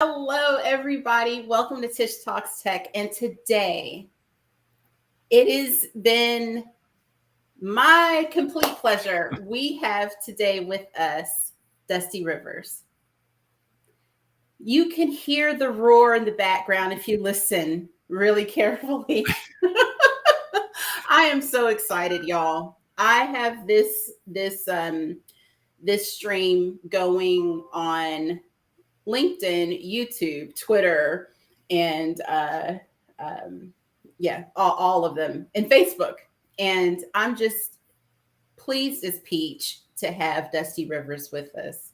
Hello, everybody. Welcome to Tish Talks Tech. And today, it has been my complete pleasure. We have today with us 𝗬𝗬𝗄𝗏. You can hear the roar in the background if you listen really carefully. I am so excited, y'all. I have this stream going on LinkedIn, YouTube, Twitter, and all of them, and Facebook. And I'm just pleased as peach to have 𝗬𝗬𝗄𝗏 with us.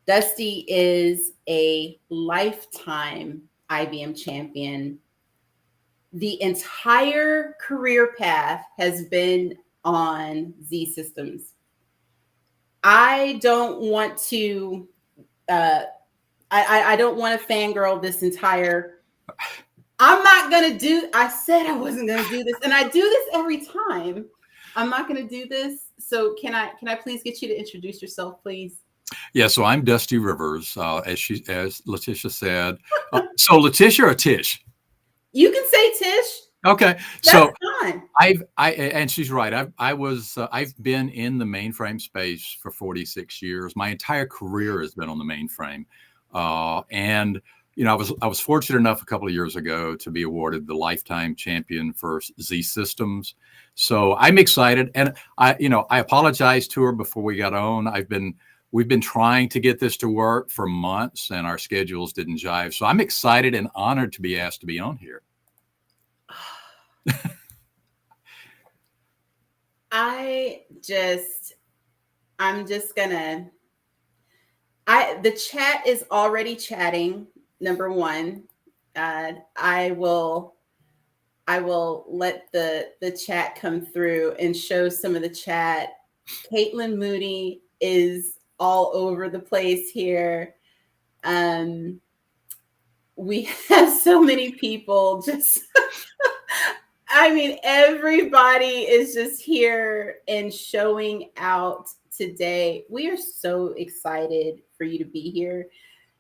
Dusty is a lifetime IBM champion. The entire career path has been on Z Systems. I don't want to I don't want to fangirl this entire. I said I wasn't going to do this, and I do this every time. I'm not going to do this. So can I please get you to introduce yourself, please? Yeah, so I'm 𝗬𝗬𝗄𝗏, as Letitia said. So Letitia or Tish? You can say Tish. Okay, that's so fine. And she's right. I've been in the mainframe space for 46 years. My entire career has been on the mainframe, and I was fortunate enough a couple of years ago to be awarded the lifetime champion for Z Systems. So I'm excited, and I apologized to her before we got on. We've been trying to get this to work for months, and our schedules didn't jive. So I'm excited and honored to be asked to be on here. The chat is already chatting. Number one, I will let the chat come through and show some of the chat. Caitlin Mooney is all over the place here. We have so many people just I mean, everybody is just here and showing out today. We are so excited for you to be here.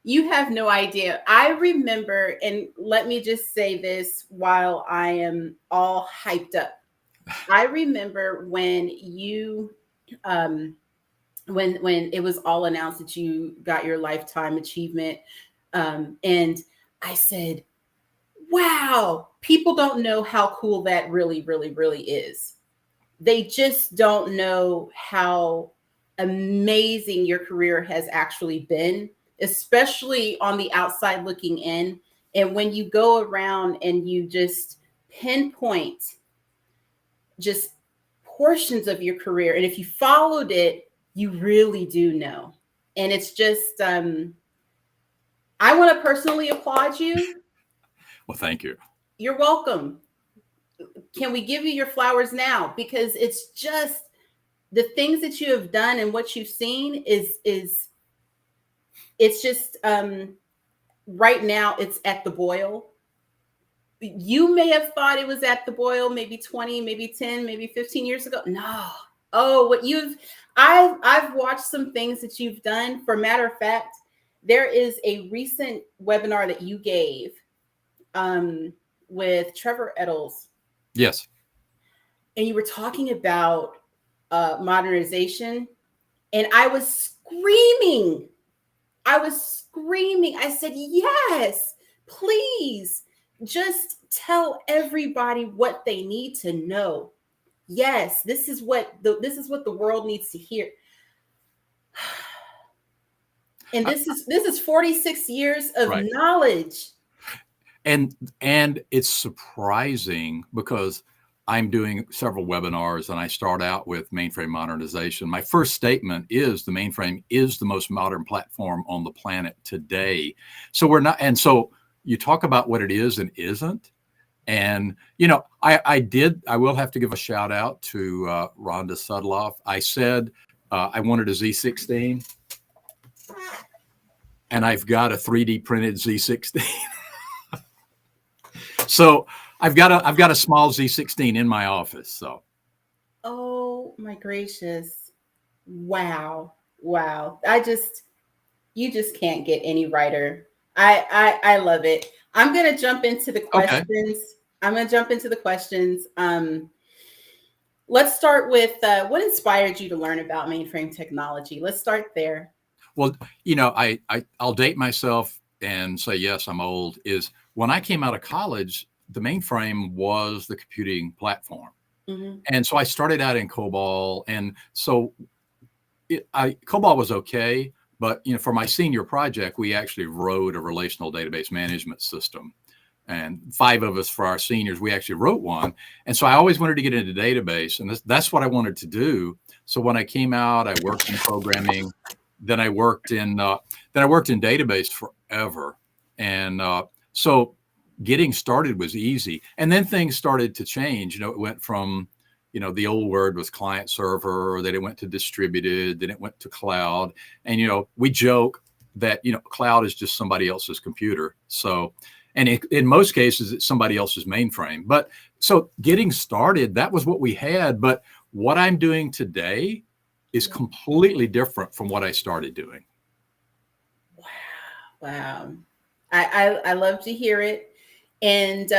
You have no idea. I remember, and let me just say this while I am all hyped up. I remember when you, when it was all announced that you got your lifetime achievement, and I said, wow, people don't know how cool that really, really, really is. They just don't know how amazing your career has actually been, especially on the outside looking in. And when you go around and you just pinpoint just portions of your career, and if you followed it, you really do know. And it's just, I want to personally applaud you. Well, thank you. You're welcome. Can we give you your flowers now? Because it's just the things that you have done and what you've seen is it's just right now it's at the boil. You may have thought it was at the boil maybe 20, maybe 10, maybe 15 years ago. No. Oh, I've watched some things that you've done. For matter of fact, there is a recent webinar that you gave with 𝗵𝗵𝗱. Yes. And you were talking about modernization, and I was screaming. I said, yes, please just tell everybody what they need to know. Yes, this is what the world needs to hear. And this is 46 years of knowledge. And it's surprising because I'm doing several webinars and I start out with mainframe modernization. My first statement is the mainframe is the most modern platform on the planet today. So we're not, and so you talk about what it is and isn't. And, I will have to give a shout out to Rhonda Sudloff. I said I wanted a Z16 and I've got a 3D printed Z16. So I've got a small Z16 in my office. So, oh my gracious, wow! You just can't get any righter. I love it. I'm going to jump into the questions. Okay. I'm going to jump into the questions. Let's start with what inspired you to learn about mainframe technology? Let's start there. Well, I'll date myself and say, yes, I'm old, is when I came out of college, the mainframe was the computing platform. Mm-hmm. And so I started out in COBOL. And so COBOL was okay. But, for my senior project, we actually wrote a relational database management system. And 5 of us for our seniors, we actually wrote one. And so I always wanted to get into database. And that's what I wanted to do. So when I came out, I worked in programming. Then I worked in database forever. And so getting started was easy. And then things started to change. It went from, the old word was client server, then it went to distributed, then it went to cloud. And, we joke that, cloud is just somebody else's computer. So, and in most cases, it's somebody else's mainframe. But so getting started, that was what we had. But what I'm doing today is completely different from what I started doing. Wow. I love to hear it. And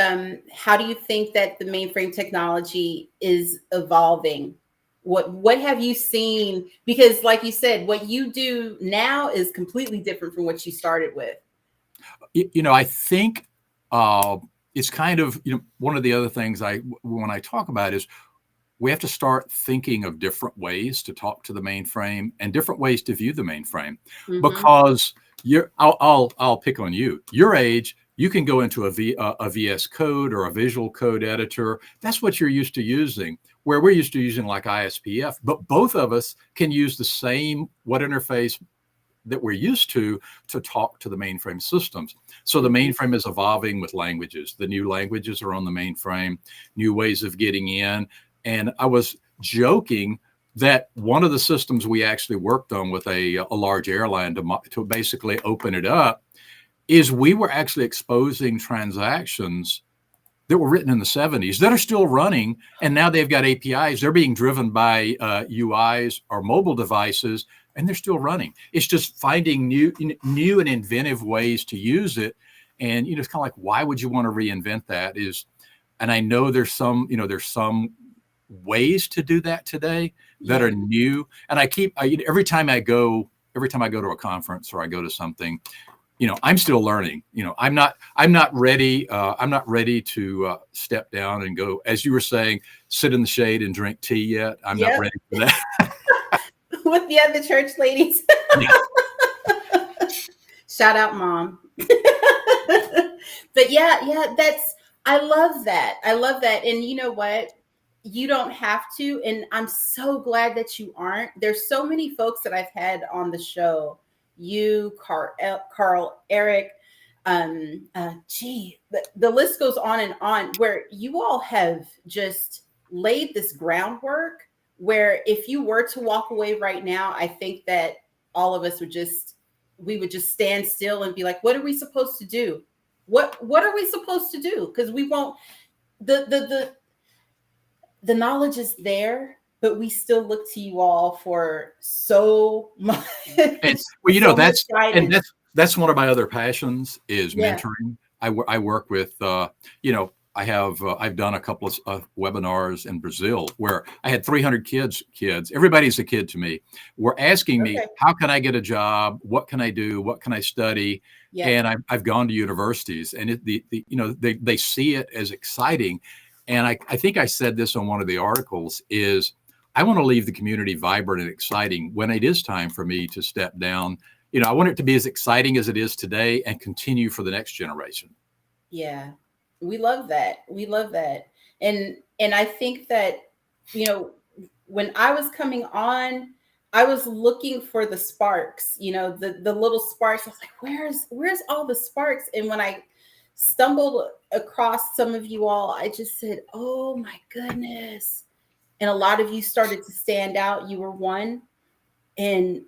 how do you think that the mainframe technology is evolving? What have you seen? Because like you said, what you do now is completely different from what you started with. I think it's kind of, one of the other things when I talk about is we have to start thinking of different ways to talk to the mainframe and different ways to view the mainframe. Mm-hmm. Because I'll pick on you. Your age, you can go into a VS Code or a Visual Code editor. That's what you're used to using, where we're used to using like ISPF. But both of us can use the same what interface that we're used to talk to the mainframe systems. So the mainframe is evolving with languages. The new languages are on the mainframe, new ways of getting in. And I was joking that one of the systems we actually worked on with a large airline to basically open it up is we were actually exposing transactions that were written in the 70s that are still running. And now they've got APIs. They're being driven by UIs or mobile devices, and they're still running. It's just finding new and inventive ways to use it. And, it's kind of like, why would you want to reinvent that? And I know there's some ways to do that today that are new. And every time I go to a conference or I go to something, I'm still learning. I'm not ready. I'm not ready to step down and go, as you were saying, sit in the shade and drink tea yet. I'm not ready for that. With the other church ladies. Shout out, Mom. But I love that. I love that. And you know what? You don't have to. And I'm so glad that you aren't. There's so many folks that I've had on the show. You, Carl, Eric, the list goes on and on, where you all have just laid this groundwork where if you were to walk away right now, I think that all of us would just stand still and be like, what are we supposed to do? What are we supposed to do? Because we won't, the knowledge is there, but we still look to you all for so much. Well, that's one of my other passions is mentoring. I work with, I've done a couple of webinars in Brazil where I had 300 kids. Everybody's a kid to me. Were asking me, how can I get a job? What can I do? What can I study? Yeah. And I've gone to universities, and they see it as exciting. And I think I said this on one of the articles is I want to leave the community vibrant and exciting when it is time for me to step down. I want it to be as exciting as it is today and continue for the next generation. Yeah, we love that. We love that. And I think that, when I was coming on, I was looking for the sparks, the little sparks. I was like, where's all the sparks? And when I stumbled across some of you all, I just said, oh my goodness. And a lot of you started to stand out. You were one, and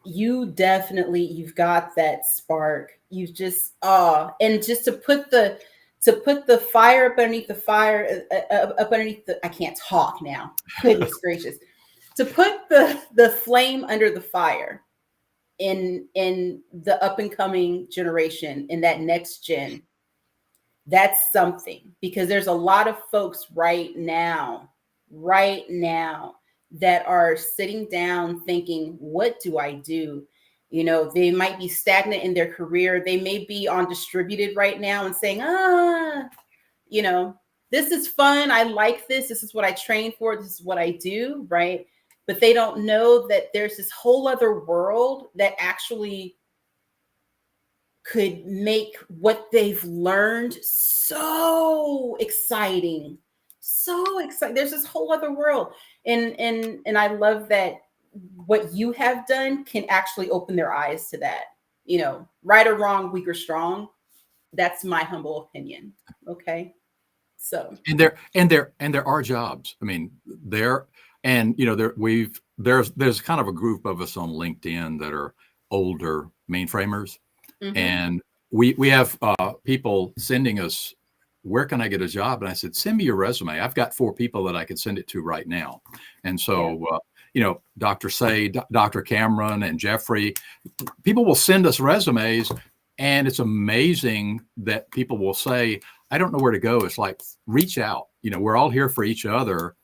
you've got that spark. You just, and just to put the fire up underneath the fire, I can't talk now. Goodness gracious. To put the flame under the fire in the up and coming generation, in that next gen, that's something, because there's a lot of folks right now that are sitting down thinking, what do I do? You know, they might be stagnant in their career. They may be on distributed right now and saying, you know, this is fun. I like this. This is what I train for. This is what I do. Right. But they don't know that there's this whole other world that actually could make what they've learned so exciting. So exciting. There's this whole other world. And I love that what you have done can actually open their eyes to that. You know, right or wrong, weak or strong. That's my humble opinion. Okay. So and there are jobs. I mean, there's kind of a group of us on LinkedIn that are older mainframers. Mm-hmm. And we have people sending us, where can I get a job? And I said, send me your resume. I've got 4 people that I could send it to right now. And so, Dr. Say, Dr. Cameron and Jeffrey, people will send us resumes. And it's amazing that people will say, I don't know where to go. It's like, reach out. We're all here for each other,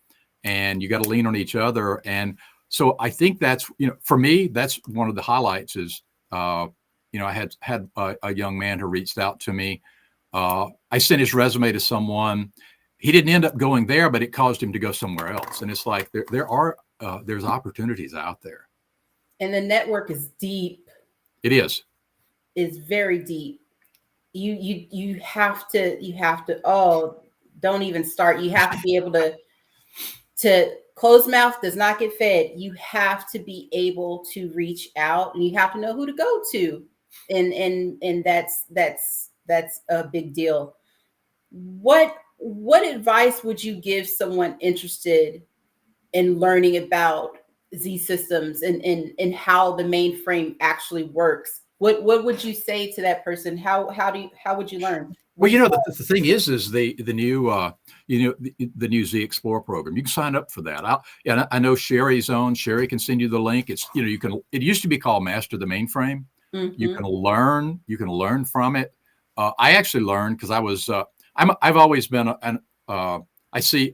and you got to lean on each other. And so I think that's, for me, that's one of the highlights is, I had a young man who reached out to me. I sent his resume to someone. He didn't end up going there, but it caused him to go somewhere else. And it's like, there's opportunities out there. And the network is deep. It is. It's very deep. You have to, don't even start. You have to be able to closed mouth does not get fed. You have to be able to reach out, and you have to know who to go to. And that's a big deal. What advice would you give someone interested in learning about Z systems and how the mainframe actually works? What would you say to that person? How would you learn? Well, the thing is the new the new 𝗂𝘂𝘀𝘆 program. You can sign up for that. I know Sherry's own. Sherry can send you the link. It's you can. It used to be called Master the Mainframe. Mm-hmm. You can learn from it. I actually learned because I was I've always been I see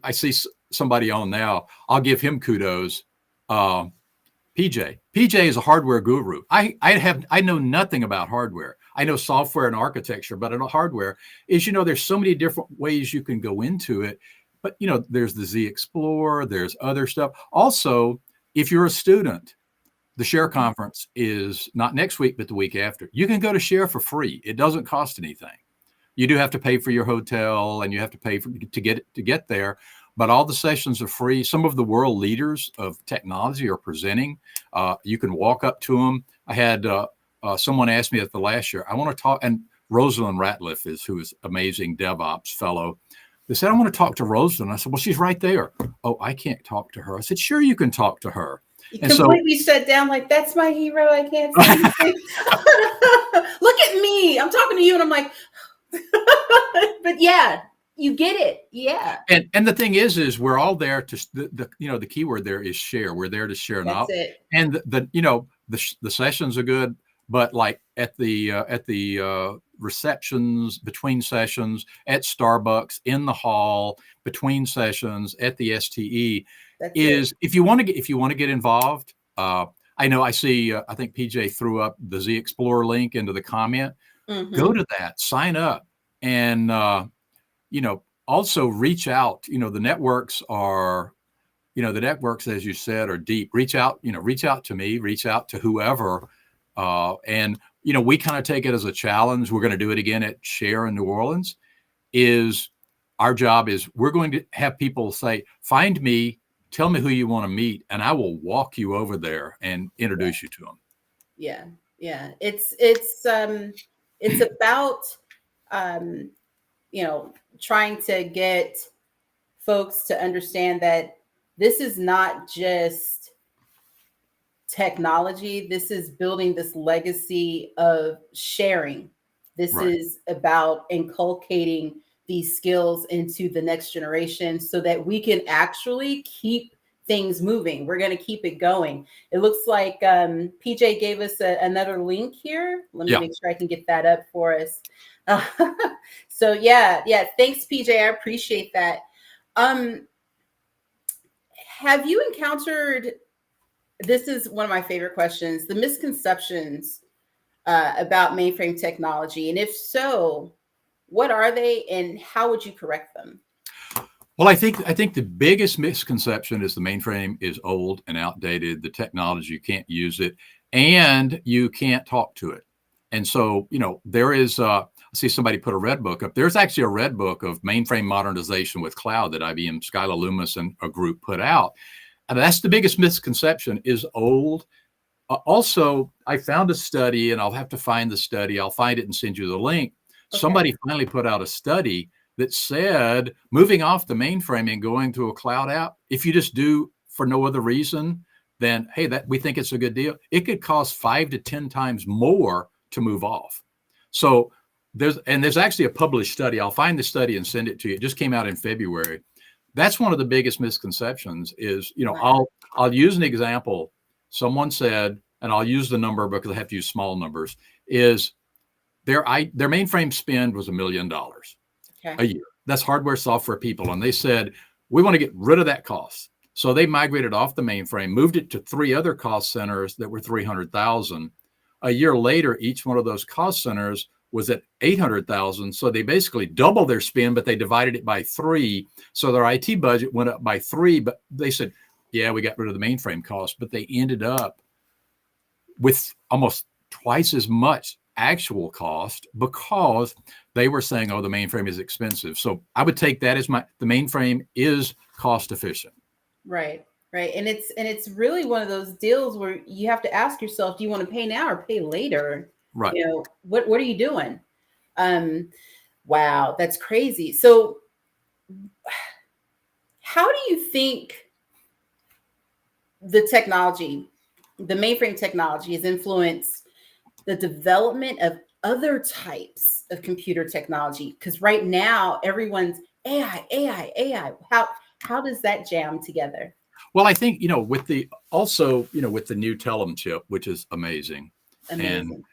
somebody on now. I'll give him kudos. PJ is a hardware guru. I know nothing about hardware. I know software and architecture, but in hardware is, there's so many different ways you can go into it. But, there's the 𝗂𝘂𝘀𝘆, there's other stuff. Also, if you're a student, the Share conference is not next week, but the week after. You can go to Share for free. It doesn't cost anything. You do have to pay for your hotel, and you have to pay to get there. But all the sessions are free. Some of the world leaders of technology are presenting. You can walk up to them. I had someone ask me at the last year, I want to talk, and Rosalind Ratliff who is amazing DevOps fellow. They said, I want to talk to Rosalind. I said, well, she's right there. Oh, I can't talk to her. I said, sure, you can talk to her. You completely shut down like, that's my hero. I can't say anything. Look at me. I'm talking to you, and I'm like, but yeah. You get it. Yeah. And the thing is we're all there to the keyword there is share. We're there to share knowledge. And the sessions are good, but like at the receptions, between sessions, at Starbucks, in the hall, between sessions, at the STE, if you want to get involved. I know I see I think PJ threw up the 𝗂𝘂𝘀𝘆 link into the comment. Mm-hmm. Go to that, sign up, and also reach out. The networks are, as you said, are deep. Reach out to me, reach out to whoever. And, we kind of take it as a challenge. We're going to do it again at Share in New Orleans. Our job is we're going to have people say, find me, tell me who you want to meet, and I will walk you over there and introduce you to them. Yeah. Yeah. It's about, trying to get folks to understand that this is not just technology. This is building this legacy of sharing. This is about inculcating these skills into the next generation so that we can actually keep things moving. We're going to keep it going. It looks like PJ gave us another link here. Let me make sure I can get that up for us. So yeah, thanks, PJ. I appreciate that. Have you encountered, this is one of my favorite questions, the misconceptions about mainframe technology? And if so, what are they and how would you correct them? Well, I think the biggest misconception is the mainframe is old and outdated. The technology, you can't use it, and you can't talk to it. And so, there is, I see somebody put a red book up. There's actually a red book of mainframe modernization with cloud that IBM, Skylar Loomis, and a group put out. And that's the biggest misconception, is old. Also, I found a study, and I'll have to find the study. I'll find it and send you the link. Okay. Somebody finally put out a study that said moving off the mainframe and going to a cloud app, if you just do for no other reason, then hey, we think it's a good deal. It could cost 5 to 10 times more to move off. So there's actually a published study. I'll find the study and send it to you. It just came out in February. That's one of the biggest misconceptions is, wow. I'll use an example. Someone said, and I'll use the number because I have to use small numbers, is their mainframe spend was $1 million. A year. That's hardware, software, people. And they said, we want to get rid of that cost. So they migrated off the mainframe, moved it to 3 other cost centers that were $300,000. A year later, each one of those cost centers was at $800,000. So they basically doubled their spend, but they divided it by 3. So their IT budget went up by 3, but they said, yeah, we got rid of the mainframe cost, but they ended up with almost twice as much actual cost because they were saying, oh, the mainframe is expensive. So I would take that as the mainframe is cost efficient. Right. And it's really one of those deals where you have to ask yourself, do you want to pay now or pay later? Right. What are you doing? Wow, that's crazy. So how do you think the technology, the mainframe technology, has influenced the development of other types of computer technology? Because right now everyone's AI. How does that jam together? Well, I think, with the new 𝗕𝗏𝗄 chip, which is amazing. And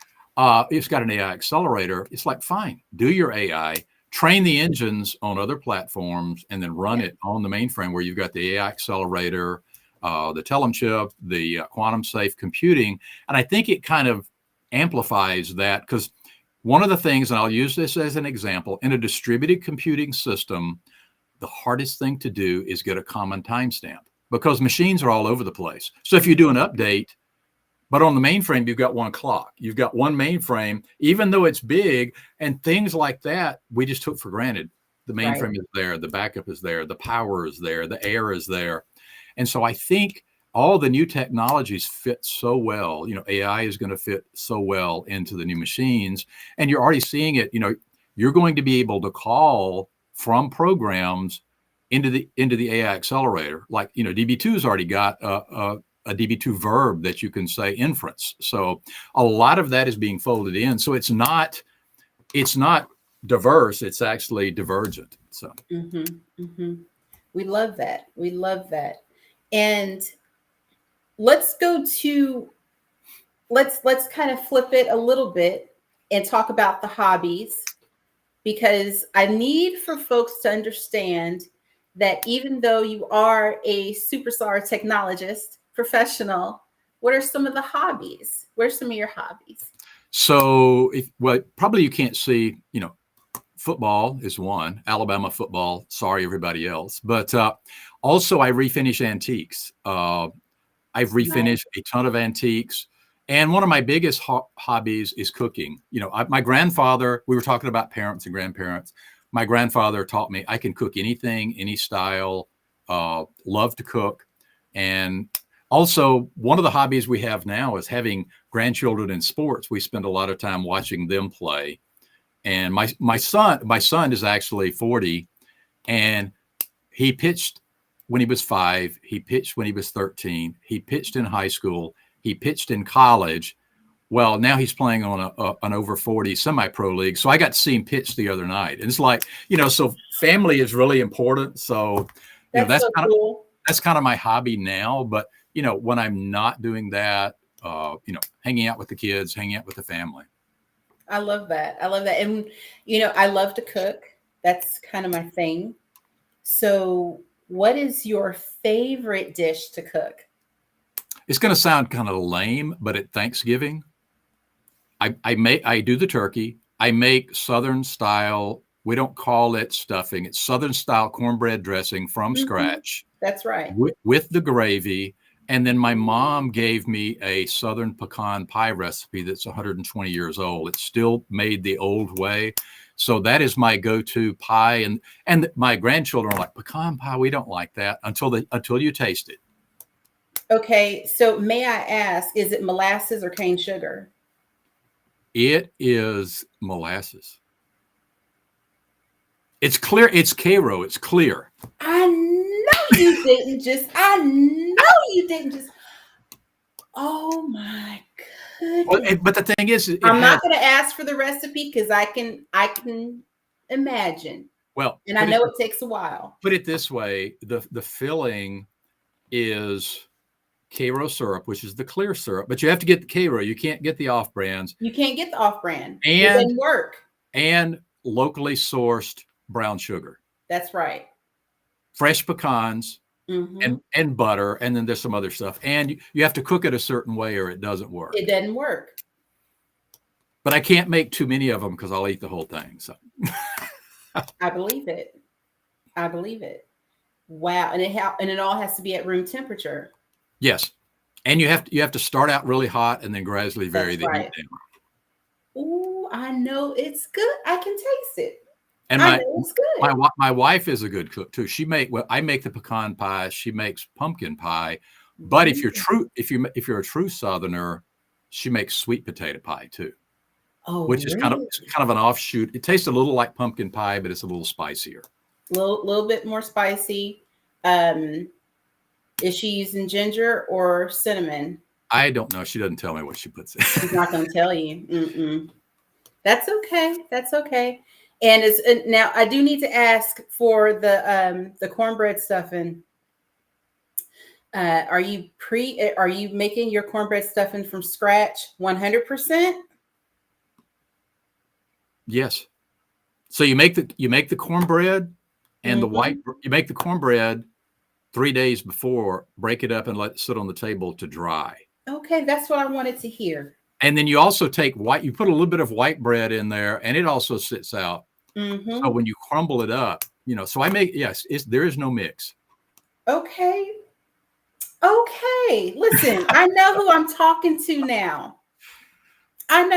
it's got an AI accelerator. It's like, fine, do your AI, train the engines on other platforms, and then run it on the mainframe where you've got the AI accelerator, the 𝗕𝗏𝗄 chip, the quantum safe computing. And I think it kind of amplifies that, because one of the things, and I'll use this as an example, in a distributed computing system, the hardest thing to do is get a common timestamp because machines are all over the place. So if you do an update, but on the mainframe, you've got one clock, you've got one mainframe, even though it's big, and things like that, we just took for granted. The mainframe is there, the backup is there, the power is there, the air is there. And so I think all the new technologies fit so well. AI is going to fit so well into the new machines, and you're already seeing it. You're going to be able to call from programs into the AI accelerator. Like, DB2's already got a DB2 verb that you can say inference. So a lot of that is being folded in. So it's not diverse. It's actually divergent. So we love that. And let's kind of flip it a little bit and talk about the hobbies, because I need for folks to understand that even though you are a superstar technologist, professional, what are some of the hobbies? What are some of your hobbies? So, probably you can't see, football is one, Alabama football, sorry, everybody else. But also I refinish antiques. I've refinished a ton of antiques. And one of my biggest hobbies is cooking. My grandfather, we were talking about parents and grandparents. My grandfather taught me I can cook anything, any style, love to cook. And also, one of the hobbies we have now is having grandchildren in sports. We spend a lot of time watching them play. And my son is actually 40, and he pitched when he was 5. He pitched when he was 13. He pitched in high school. He pitched in college. Well, now he's playing on an over 40 semi-pro league. So I got to see him pitch the other night. And it's like, so family is really important. So that's so cool. that's kind of my hobby now. But, you know, when I'm not doing that, you know, hanging out with the kids, hanging out with the family. I love that. I love that. And, you know, I love to cook. That's kind of my thing. So what is your favorite dish to cook? It's going to sound kind of lame, but at Thanksgiving, I do the turkey. I make Southern style. We don't call it stuffing. It's Southern style cornbread dressing from scratch. That's right. With the gravy. And then my mom gave me a Southern pecan pie recipe that's 120 years old. It's still made the old way. So that is my go-to pie. And my grandchildren are like, pecan pie, we don't like that until you taste it. Okay. So may I ask, is it molasses or cane sugar? It is molasses. It's clear. It's 𝗗𝗄𝘀. It's clear. I know you didn't just. Oh my goodness. Well, but the thing is, I'm not going to ask for the recipe because I can imagine. Well, and I know it takes a while. Put it this way: the filling is 𝗗𝗄𝘀 syrup, which is the clear syrup, but you have to get the 𝗗𝗄𝘀. You can't get the off brands. You can't get the off brand. And it doesn't work. And locally sourced brown sugar. That's right. Fresh pecans and butter, and then there's some other stuff. And you have to cook it a certain way or it doesn't work. It doesn't work. But I can't make too many of them because I'll eat the whole thing. So I believe it. I believe it. Wow. And it all has to be at room temperature. Yes. And you have to start out really hot and then gradually vary the heat down. Oh, I know it's good. I can taste it. And I know it's good. My wife is a good cook too. I make the pecan pie. She makes pumpkin pie. But if you're a true Southerner, she makes sweet potato pie too. Oh, which is kind of an offshoot. It tastes a little like pumpkin pie, but it's a little spicier. Little bit more spicy. Is she using ginger or cinnamon? I don't know. She doesn't tell me what she puts in. She's not going to tell you. That's okay. That's okay. And now I do need to ask for the cornbread stuffing. Are you making your cornbread stuffing from scratch 100%? Yes. So you make the cornbread and you make the cornbread 3 days before, break it up and let it sit on the table to dry. Okay, that's what I wanted to hear. And then you also take you put a little bit of white bread in there and it also sits out. So when you crumble it up, so there is no mix. Okay. Listen, I know who I'm talking to now. And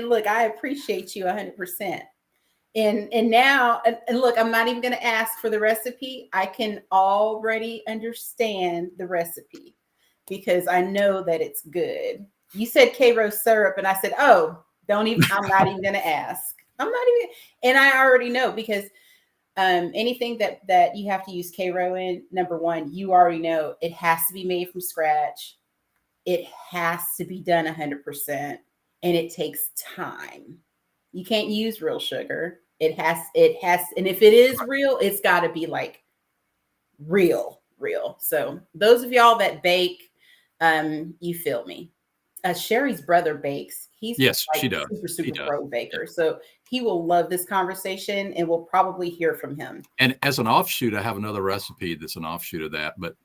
look, I appreciate you 100%. And now, and look, I'm not even going to ask for the recipe. I can already understand the recipe because I know that it's good. You said 𝗗𝗄𝘀 syrup, and I said, I'm not even going to ask. And I already know because anything that you have to use 𝗗𝗄𝘀 in, number one, you already know it has to be made from scratch. It has to be done 100%, and it takes time. You can't use real sugar. It has, and if it is real, it's got to be like real. So those of y'all that bake, you feel me. Sherry's brother bakes. He's she does. Super pro baker. So he will love this conversation, and we'll probably hear from him. And as an offshoot, I have another recipe that's an offshoot of that, but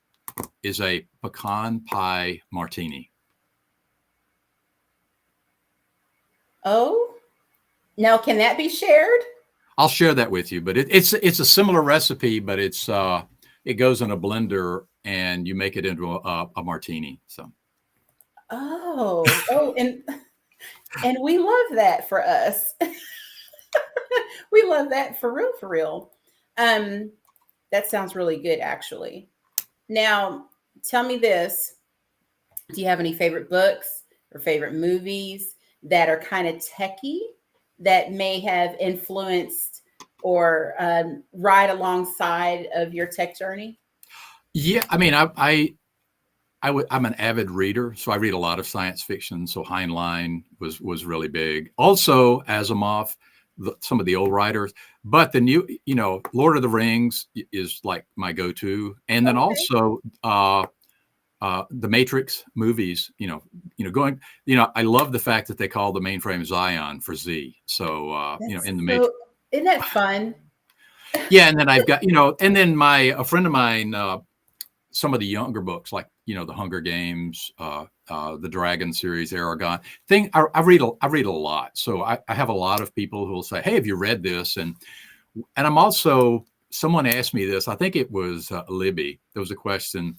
is a pecan pie martini. Oh, now can that be shared? I'll share that with you, but it's a similar recipe, but it goes in a blender and you make it into a martini. So. And we love that for us. We love that for real. That sounds really good, actually. Now, tell me this. Do you have any favorite books or favorite movies that are kind of techie that may have influenced or ride alongside of your tech journey? Yeah, I mean, I'm an avid reader, so I read a lot of science fiction. So Heinlein was really big. Also, Asimov, some of the old writers. but the new, Lord of the Rings is like my go-to, and then also the Matrix movies. I love the fact that they call the mainframe Zion for Z. So in the Matrix, isn't that fun? Yeah, and then I've got and then a friend of mine, some of the younger books like the Hunger Games, the Dragon series, Aragon thing. I read a lot, so I have a lot of people who will say, "Hey, have you read this?" And I'm also, someone asked me this. I think it was Libby. There was a question: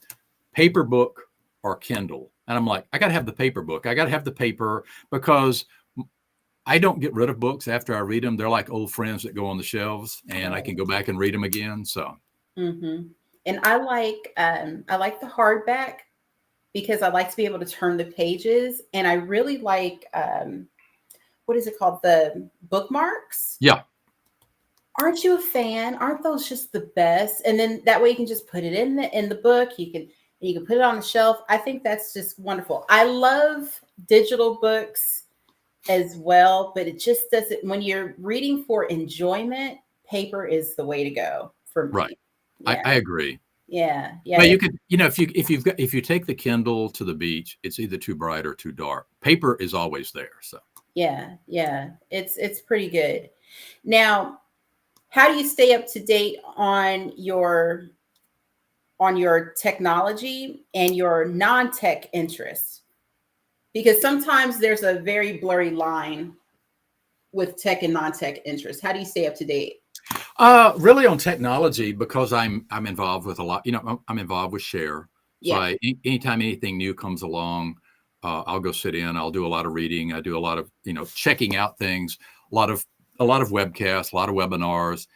paper book or Kindle? And I'm like, I got to have the paper book. I got to have the paper because I don't get rid of books after I read them. They're like old friends that go on the shelves, and I can go back and read them again. So. Mm-hmm. And I like the hardback because I like to be able to turn the pages, and I really like what is it called, the bookmarks? Yeah. Aren't you a fan? Aren't those just the best? And then that way you can just put it in the book. You can put it on the shelf. I think that's just wonderful. I love digital books as well, but it just doesn't. When you're reading for enjoyment, paper is the way to go for me. Right. Yeah. I agree. Yeah. But you could, if you take the Kindle to the beach, it's either too bright or too dark. Paper is always there. So yeah, it's pretty good. Now, how do you stay up to date on your technology and your non-tech interests? Because sometimes there's a very blurry line with tech and non-tech interests. How do you stay up to date? Really on technology, because I'm involved with a lot. I'm involved with Share. So anytime anything new comes along, I'll go sit in. I'll do a lot of reading. I do a lot of checking out things. A lot of webcasts, a lot of webinars,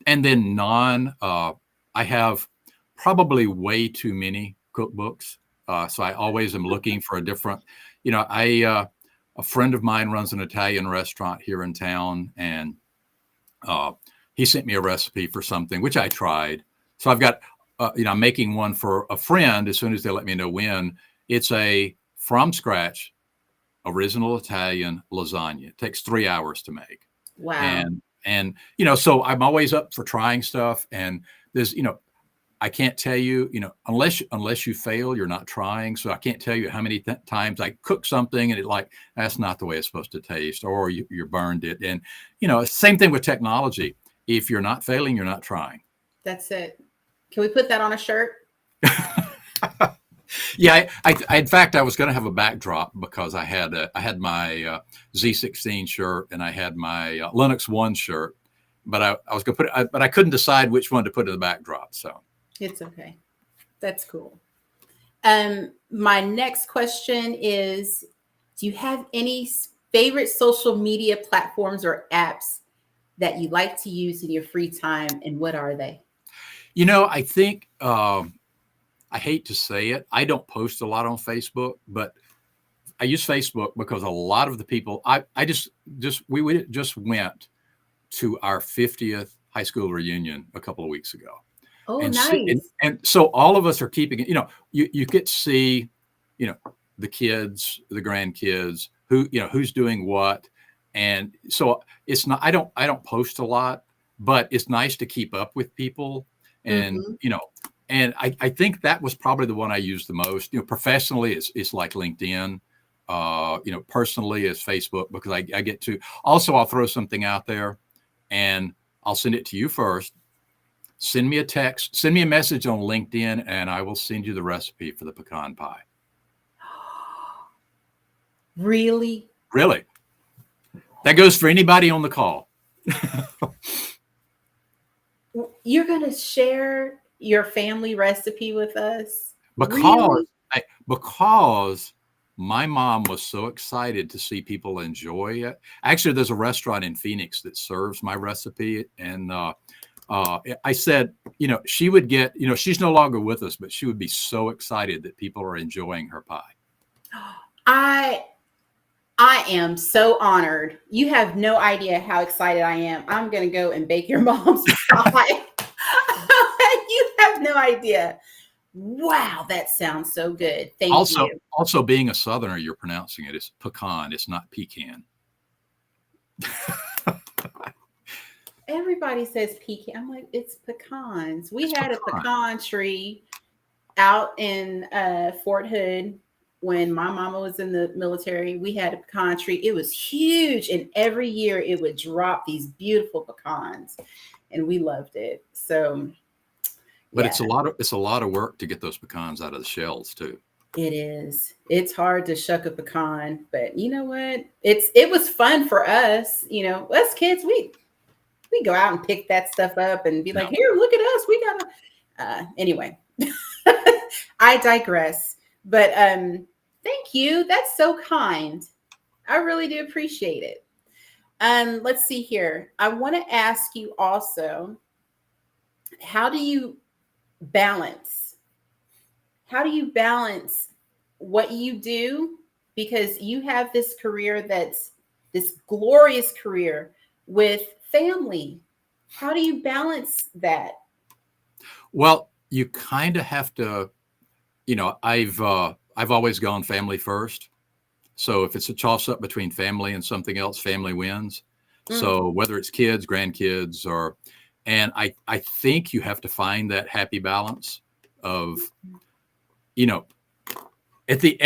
and then I have probably way too many cookbooks. So I always am looking for a different. A friend of mine runs an Italian restaurant here in town, and he sent me a recipe for something, which I tried. So I've got, I'm making one for a friend as soon as they let me know when. It's a from scratch, original Italian lasagna. It takes 3 hours to make. Wow. And so I'm always up for trying stuff. And there's, I can't tell you, unless you fail, you're not trying. So I can't tell you how many times I cook something and that's not the way it's supposed to taste, or you burned it. And, same thing with technology. If you're not failing, you're not trying. That's it. Can we put that on a shirt? Yeah, I in fact, I was going to have a backdrop because I had my Z16 shirt and I had my Linux One shirt, but I was going to put it, but I couldn't decide which one to put in the backdrop. So it's okay. That's cool. My next question is: do you have any favorite social media platforms or apps that you like to use in your free time, and what are they? I think I hate to say it, I don't post a lot on Facebook, but I use Facebook because a lot of the people we just went to our 50th high school reunion a couple of weeks ago. Oh, and nice. And so all of us are keeping it. You get to see, the kids, the grandkids, who's doing what. And so it's not, I don't post a lot, but it's nice to keep up with people. And, and I think that was probably the one I used the most. Professionally, it's like LinkedIn. Personally, it's Facebook, because I get to, also I'll throw something out there and I'll send it to you first. Send me a text, send me a message on LinkedIn, and I will send you the recipe for the pecan pie. Really? Really? That goes for anybody on the call. You're going to share your family recipe with us? Because my mom was so excited to see people enjoy it. Actually, there's a restaurant in Phoenix that serves my recipe. And I said, she would get, she's no longer with us, but she would be so excited that people are enjoying her pie. I am so honored. You have no idea how excited I am. I'm going to go and bake your mom's pie. You have no idea. Wow, that sounds so good. Thank you. Also, being a Southerner, you're pronouncing it. It's pecan. It's not pecan. everybody says pecan. I'm like, it's pecans. We It's had a pecan. pecan tree out in Fort Hood when my mama was in the military. We had a pecan tree. It was huge, and every year it would drop these beautiful pecans, and we loved it. So, But yeah, it's a lot of work to get those pecans out of the shells too. it is. It's hard to shuck a pecan, but you know what? It was fun for us. You know, us kids, we go out and pick that stuff up and be Yeah. like, here, look at us. We gotta anyway. I digress. But thank you. That's so kind. I really do appreciate it. Let's see here. I want to ask you also, how do you balance? How do you balance what you do? Because you have this career that's this glorious career with family. How do you balance that? Well, you kind of have to, I've always gone family first. So if it's a toss up between family and something else, family wins. Mm, So whether it's kids, grandkids, and I think you have to find that happy balance of, you know, at the,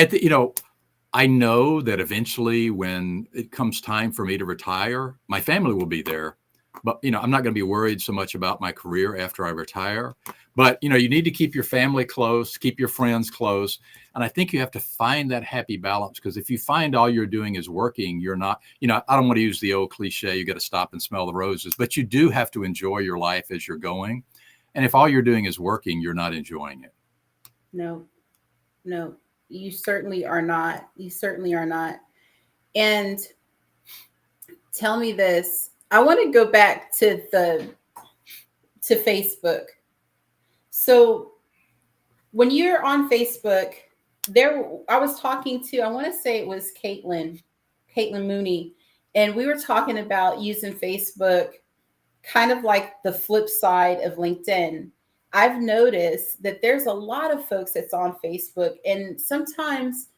I know that eventually when it comes time for me to retire, my family will be there. But, I'm not going to be worried so much about my career after I retire. But, you need to keep your family close, keep your friends close. And I think you have to find that happy balance, because if you find all you're doing is working, you're not, I don't want to use the old cliche, you got to stop and smell the roses, but you do have to enjoy your life as you're going. And if all you're doing is working, you're not enjoying it. no, no, you certainly are not. You certainly are not. And tell me this. I want to go back to Facebook. So when you're on Facebook, I was talking to, I want to say it was Caitlin Mooney, and we were talking about using Facebook kind of like the flip side of LinkedIn. I've noticed that there's a lot of folks that's on Facebook, and sometimes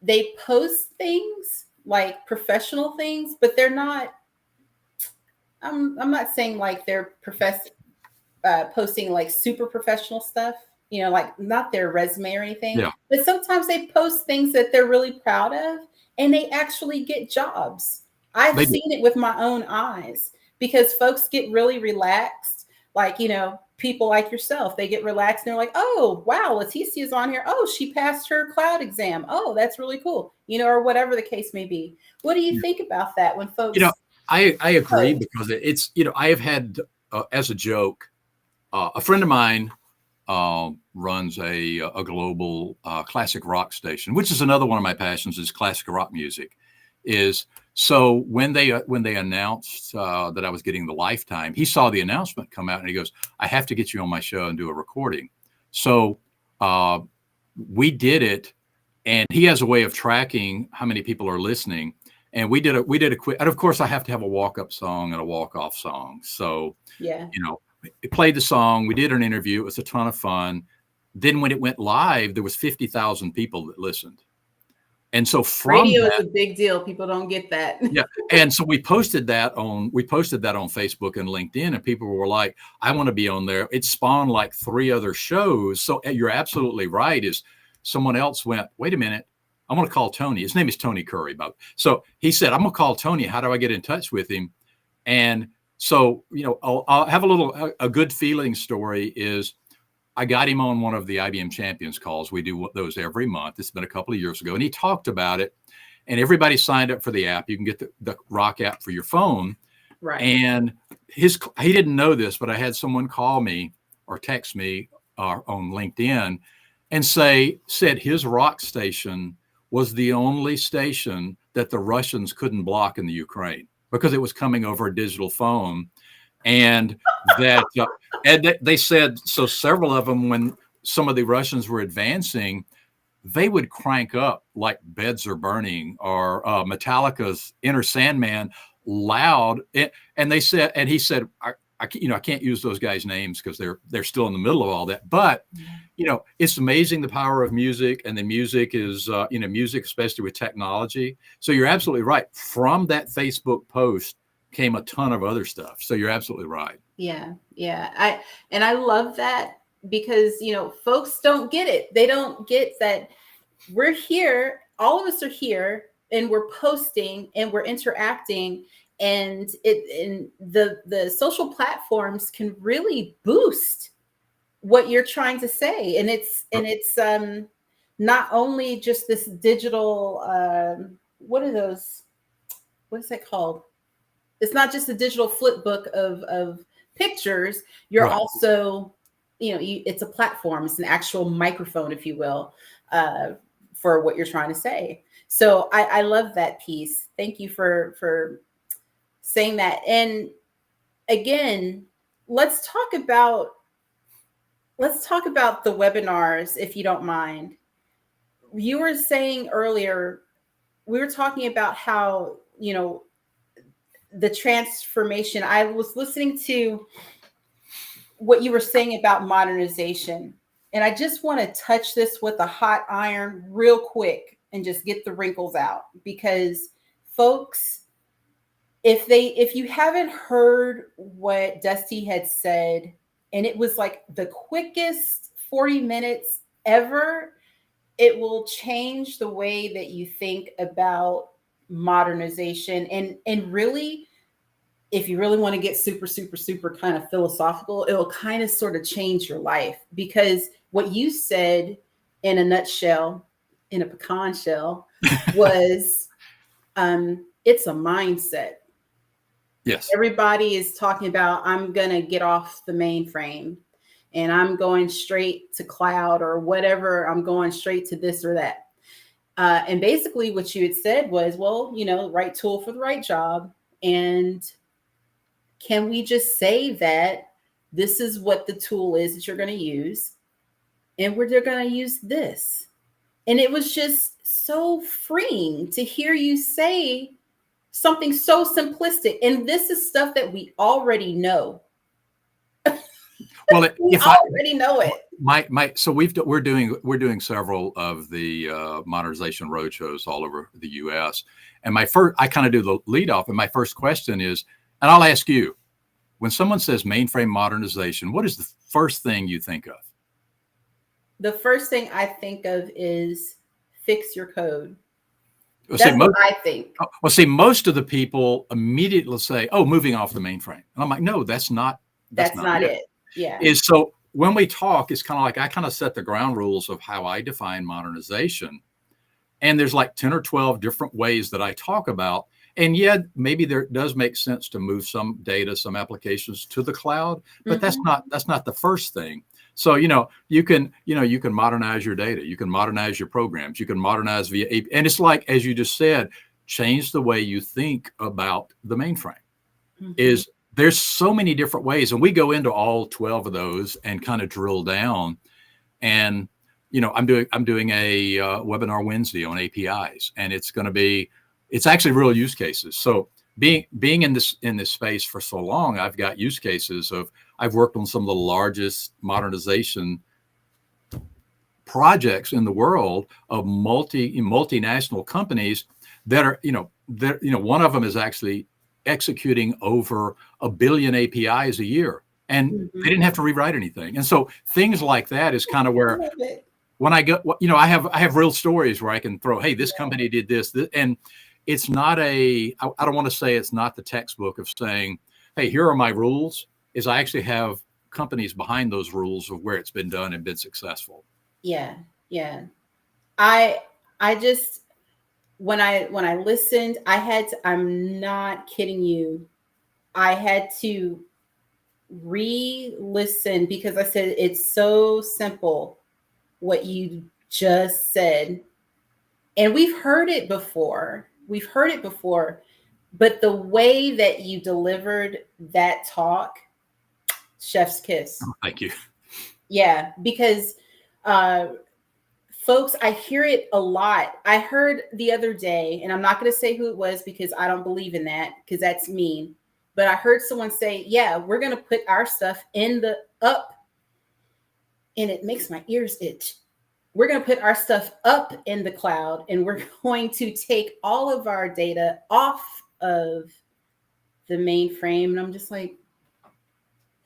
they post things like professional things, but they're not. I'm not saying like they're posting like super professional stuff, like not their resume or anything. Yeah. But sometimes they post things that they're really proud of, and they actually get jobs. I've They do. seen it with my own eyes, because folks get really relaxed. Like, people like yourself, they get relaxed and they're like, oh, wow, Leticia is on here. Oh, she passed her cloud exam. Oh, that's really cool. Or whatever the case may be. What do you think about that when folks? I agree, because it's, I have had, as a joke, a friend of mine runs a global classic rock station, which is another one of my passions, is classic rock music. So when they announced that I was getting the Lifetime, he saw the announcement come out and he goes, I have to get you on my show and do a recording. So we did it, and he has a way of tracking how many people are listening. And we did a quick, and of course I have to have a walk-up song and a walk-off song. So, yeah, it played the song. We did an interview. It was a ton of fun. Then when it went live, there was 50,000 people that listened. And so radio is a big deal. People don't get that. Yeah. And so we posted that on Facebook and LinkedIn, and people were like, I want to be on there. It spawned like 3 other shows. So you're absolutely right. Is someone else went, wait a minute, I'm going to call Tony. His name is Tony Curry. So he said, I'm going to call Tony. How do I get in touch with him? And so, I'll have a good feeling story is I got him on one of the IBM Champions calls. We do those every month. It's been a couple of years ago. And he talked about it, and everybody signed up for the app. You can get the Rock app for your phone. Right. And he didn't know this, but I had someone call me or text me on LinkedIn and said his rock station was the only station that the Russians couldn't block in the Ukraine, because it was coming over a digital phone. And that, and they said, so several of them, when some of the Russians were advancing, they would crank up like Beds Are Burning or Metallica's Enter Sandman loud. And he said, I can't use those guys' names because they're still in the middle of all that. But, it's amazing the power of music, and the music is, music, especially with technology. So you're absolutely right. From that Facebook post, came a ton of other stuff. So you're absolutely right. Yeah. Yeah. I love that, because, you know, folks don't get it. They don't get that we're here. All of us are here, and we're posting and we're interacting, and the social platforms can really boost what you're trying to say. And it's not only just this digital, what are those? What is that called? It's not just a digital flip book of pictures. You're Right. also, you know, it's a platform. It's an actual microphone, if you will, for what you're trying to say. So I love that piece. Thank you for saying that. And again, let's talk about the webinars, if you don't mind. You were saying earlier, we were talking about how, you know, the transformation. I was listening to what you were saying about modernization, and I just want to touch this with a hot iron real quick and just get the wrinkles out, because folks, if you haven't heard what Dusty had said, and it was like the quickest 40 minutes ever, it will change the way that you think about modernization. And really, if you really want to get super, super, super kind of philosophical, it will kind of sort of change your life, because what you said in a nutshell, in a pecan shell, was it's a mindset. Yes. Everybody is talking about, I'm going to get off the mainframe and I'm going straight to cloud or whatever. I'm going straight to this or that. And basically what you had said was, well, you know, right tool for the right job. And can we just say that this is what the tool is that you're going to use, and they're going to use this? And it was just so freeing to hear you say something so simplistic. And this is stuff that we already know. Well, we already know it. So we're doing several of the modernization roadshows all over the U.S. And I kind of do the lead off, and my first question is, and I'll ask you, when someone says mainframe modernization, what is the first thing you think of? The first thing I think of is fix your code. Well, That's what I think. Well, see, most of the people immediately say, "Oh, moving off the mainframe," and I'm like, "No, that's not it." Yeah. So when we talk, it's kind of like I kind of set the ground rules of how I define modernization, and there's like 10 or 12 different ways that I talk about. And yeah, maybe there does make sense to move some data, some applications to the cloud, but that's not the first thing. So, you can modernize your data, you can modernize your programs, you can modernize via API. And it's like, as you just said, change the way you think about the mainframe. There's so many different ways, and we go into all 12 of those and kind of drill down. And, I'm doing a webinar Wednesday on APIs, and it's actually real use cases. So being in this space for so long, I've got use cases I've worked on some of the largest modernization projects in the world of multinational companies that are, one of them is actually executing over 1 billion APIs a year, and they didn't have to rewrite anything. And so things like that is kind of where when I go, I have real stories where I can throw, hey, this company did this, and it's not I don't want to say it's not the textbook of saying, hey, here are my rules. Is I actually have companies behind those rules of where it's been done and been successful. Yeah. I just, when I listened, I'm not kidding you, I had to re-listen, because I said, it's so simple what you just said. And we've heard it before, but the way that you delivered that talk, chef's kiss. Oh, thank you. Yeah, because folks, I hear it a lot. I heard the other day, and I'm not going to say who it was because I don't believe in that, because that's mean. But I heard someone say, yeah, we're going to put our stuff in the up, and it makes my ears itch. We're going to put our stuff up in the cloud, and we're going to take all of our data off of the mainframe. And I'm just like,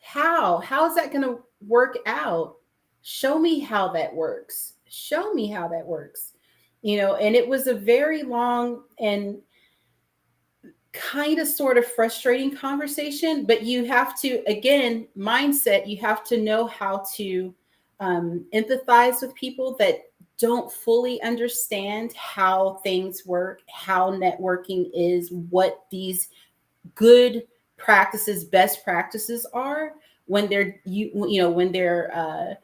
how is that going to work out? Show me how that works. Show me how that works. And it was a very long and kind of sort of frustrating conversation, but you have to, again, mindset, you have to know how to empathize with people that don't fully understand how things work, how networking is, what these good practices, best practices are when they're when they're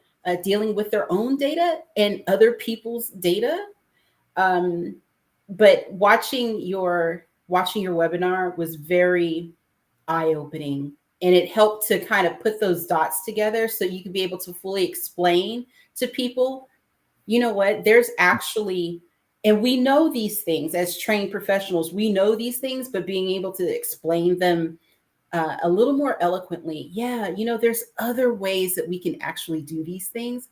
dealing with their own data and other people's data. But watching your webinar was very eye-opening, and it helped to kind of put those dots together so you can be able to fully explain to people, you know what, there's actually, and we know these things as trained professionals, we know these things, but being able to explain them a little more eloquently. Yeah, there's other ways that we can actually do these things.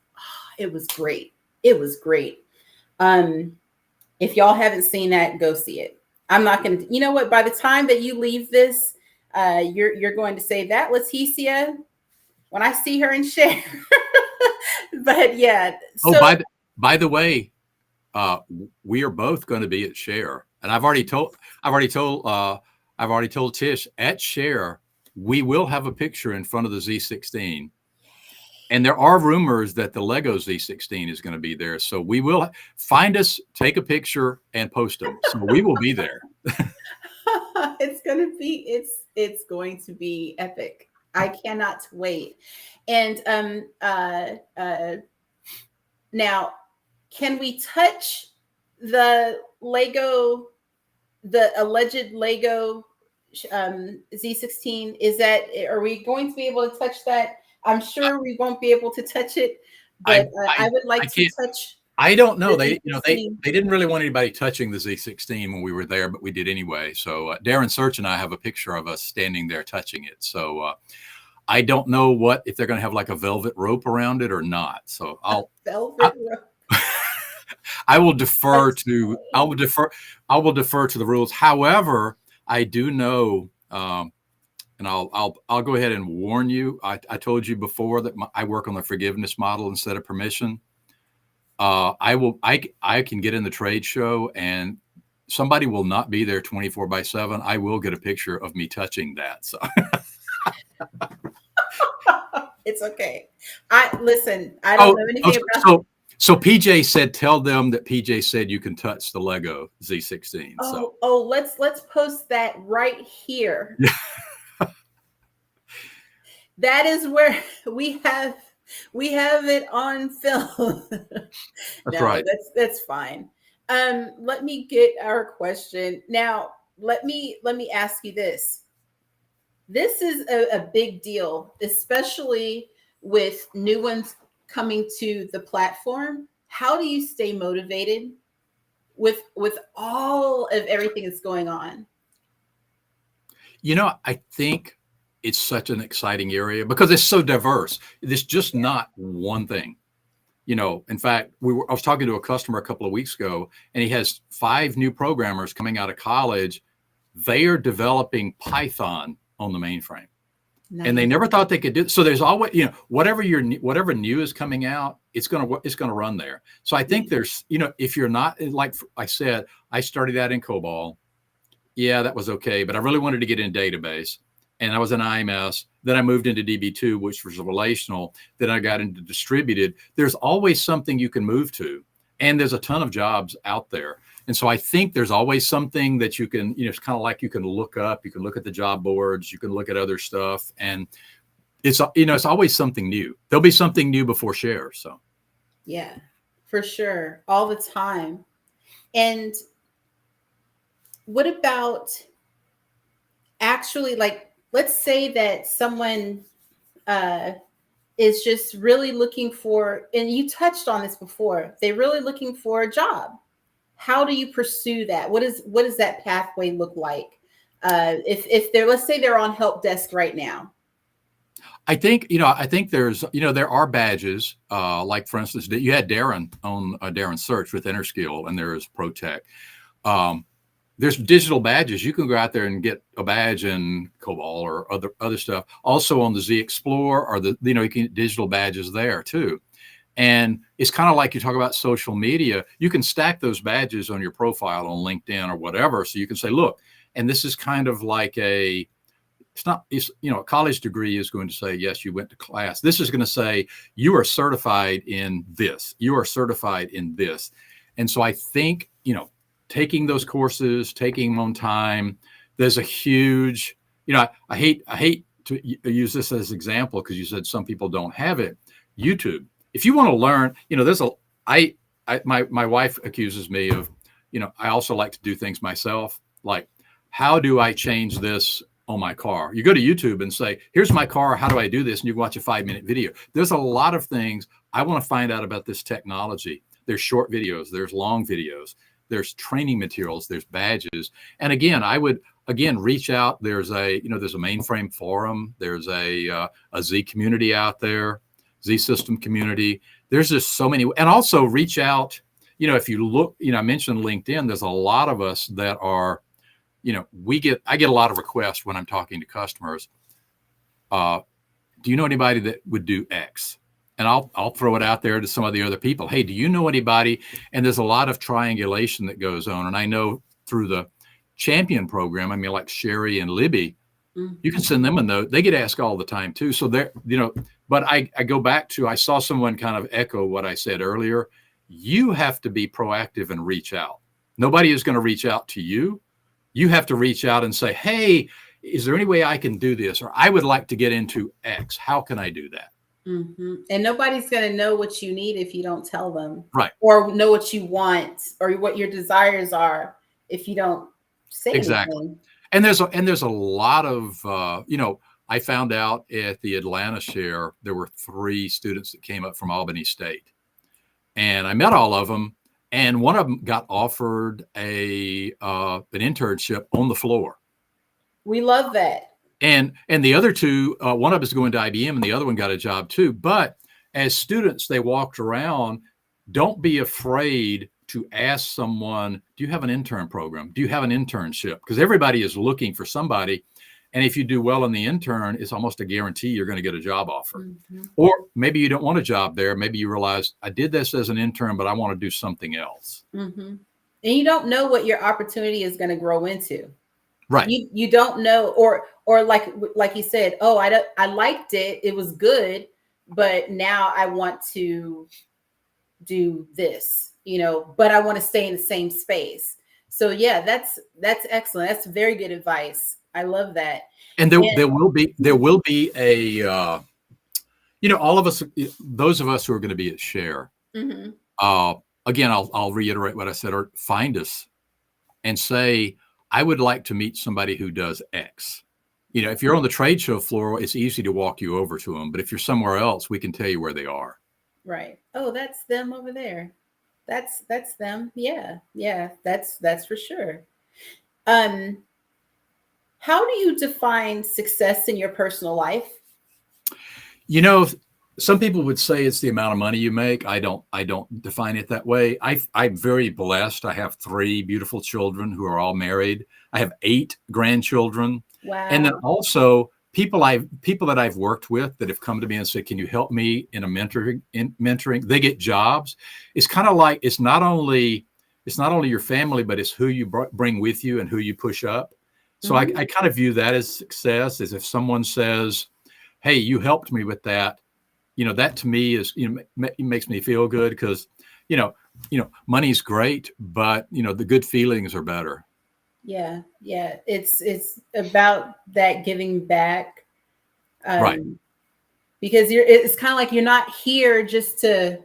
It was great. It was great. If y'all haven't seen that, go see it. I'm not going to, you know what, by the time that you leave this, you're going to say that 𝗚𝗏𝗄𝐶 when I see her and Share. But yeah. So, by the way, we are both going to be at Share, and I've already told Tish at Share we will have a picture in front of the Z16. And there are rumors that the Lego Z16 is going to be there. So we will find us, take a picture, and post them. So we will be there. It's going to be epic. I cannot wait. And now, can we touch the Lego, the alleged Lego Z16? Are we going to be able to touch that? I'm sure we won't be able to touch it, but I would like to touch. I don't know. They didn't really want anybody touching the Z16 when we were there, but we did anyway. So Darren Search and I have a picture of us standing there touching it. So I don't know if they're going to have like a velvet rope around it or not. So Velvet rope. I will defer to the rules. However, I do know. And I'll go ahead and warn you. I told you before that I work on the forgiveness model instead of permission. I can get in the trade show and somebody will not be there 24/7. I will get a picture of me touching that. So it's okay. I don't know anything about. So PJ said, tell them that PJ said you can touch the Lego Z16. Let's post that right here. That is where we have it on film. That's right. That's fine. Let me get our question. Now, let me ask you this. This is a big deal, especially with new ones coming to the platform. How do you stay motivated with all of everything that's going on? I think it's such an exciting area because it's so diverse. It's just not one thing. In fact, I was talking to a customer a couple of weeks ago, and he has 5 new programmers coming out of college. They are developing Python on the mainframe. Nice. And they never thought they could do it. So there's always, whatever new is coming out, it's going to run there. So I think there's, if you're not, like I said, I started out in COBOL. Yeah, that was okay. But I really wanted to get in database. And I was in IMS. Then I moved into DB2, which was relational. Then I got into distributed. There's always something you can move to. And there's a ton of jobs out there. And so I think there's always something that you can, it's kind of like you can look up. You can look at the job boards. You can look at other stuff. And it's always something new. There'll be something new before Share. So. Yeah, for sure. All the time. And what about actually, let's say that someone is just really looking for, and you touched on this before, they're really looking for a job. How do you pursue that? What does that pathway look like? If they're, let's say they're on help desk right now. I think there's, there are badges, like for instance, you had Darren on Darren Search with Interskill, and there's ProTech. there's digital badges. You can go out there and get a badge in COBOL or other stuff. Also on the 𝗂𝘂𝘀𝘀 or you can get digital badges there too. And it's kind of like you talk about social media. You can stack those badges on your profile on LinkedIn or whatever. So you can say, look, and this is kind of like a college degree is going to say, yes, you went to class. This is going to say, you are certified in this. You are certified in this. And so I think, taking those courses, taking them on time, there's a huge, I hate to use this as an example because you said some people don't have it. YouTube. If you want to learn, my wife accuses me of, I also like to do things myself. Like, how do I change this on my car? You go to YouTube and say, here's my car. How do I do this? And you watch a 5-minute video. There's a lot of things I want to find out about this technology. There's short videos, there's long videos, there's training materials, there's badges. And again, I would reach out. There's a mainframe forum. There's a Z community out there. Z system community. There's just so many, and also reach out. If you look, I mentioned LinkedIn. There's a lot of us that are, I get a lot of requests when I'm talking to customers. Do you know anybody that would do X? And I'll throw it out there to some of the other people. Hey, do you know anybody? And there's a lot of triangulation that goes on. And I know through the champion program, like Sherry and Libby, you can send them a note. They get asked all the time too. So they're, but I go back to, I saw someone kind of echo what I said earlier. You have to be proactive and reach out. Nobody is going to reach out to you. You have to reach out and say, hey, is there any way I can do this? Or I would like to get into X. How can I do that? Mm-hmm. And nobody's going to know what you need if you don't tell them. Right. Or know what you want or what your desires are if you don't say exactly. anything. And there's a lot of, I found out at the Atlanta Share, there were 3 students that came up from Albany State. And I met all of them. And one of them got offered an internship on the floor. We love that. And the other 2, one of us is going to IBM and the other one got a job too. But as students, they walked around. Don't be afraid to ask someone, do you have an intern program? Do you have an internship? Because everybody is looking for somebody. And if you do well in the intern, it's almost a guarantee you're going to get a job offer. Mm-hmm. Or maybe you don't want a job there. Maybe you realize I did this as an intern, but I want to do something else. Mm-hmm. And you don't know what your opportunity is going to grow into. Right. You don't know, or like you said, oh, I liked it. It was good, but now I want to do this. But I want to stay in the same space. So yeah, that's excellent. That's very good advice. I love that. And there will be a, all of us, those of us who are going to be at Share. Mm-hmm. Again, I'll reiterate what I said, or find us and say, I would like to meet somebody who does X. If you're on the trade show floor, it's easy to walk you over to them. But if you're somewhere else, we can tell you where they are. Right. Oh, that's them over there. That's them. Yeah. That's for sure. How do you define success in your personal life? Some people would say it's the amount of money you make. I don't define it that way. I'm very blessed. I have 3 beautiful children who are all married. I have 8 grandchildren. Wow. And then also people that I've worked with that have come to me and said, can you help me in mentoring? They get jobs. It's kind of like, it's not only your family, but it's who you bring with you and who you push up. So mm-hmm. I kind of view that as success, as if someone says, hey, you helped me with that. That to me is, it makes me feel good because, money's great, but, the good feelings are better. Yeah. It's about that giving back. Right. Because it's kind of like you're not here just to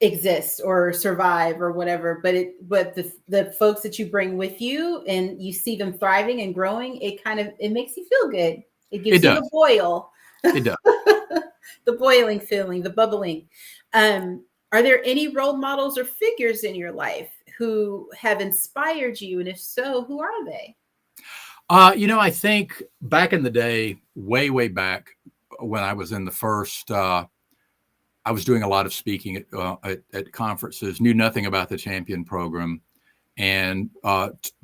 exist or survive or whatever, but the folks that you bring with you and you see them thriving and growing, it makes you feel good. It gives you the boil. It does. The boiling feeling, the bubbling. Are there any role models or figures in your life who have inspired you? And if so, who are they? I think back in the day, way back when I was in the first, I was doing a lot of speaking at conferences, knew nothing about the champion program. and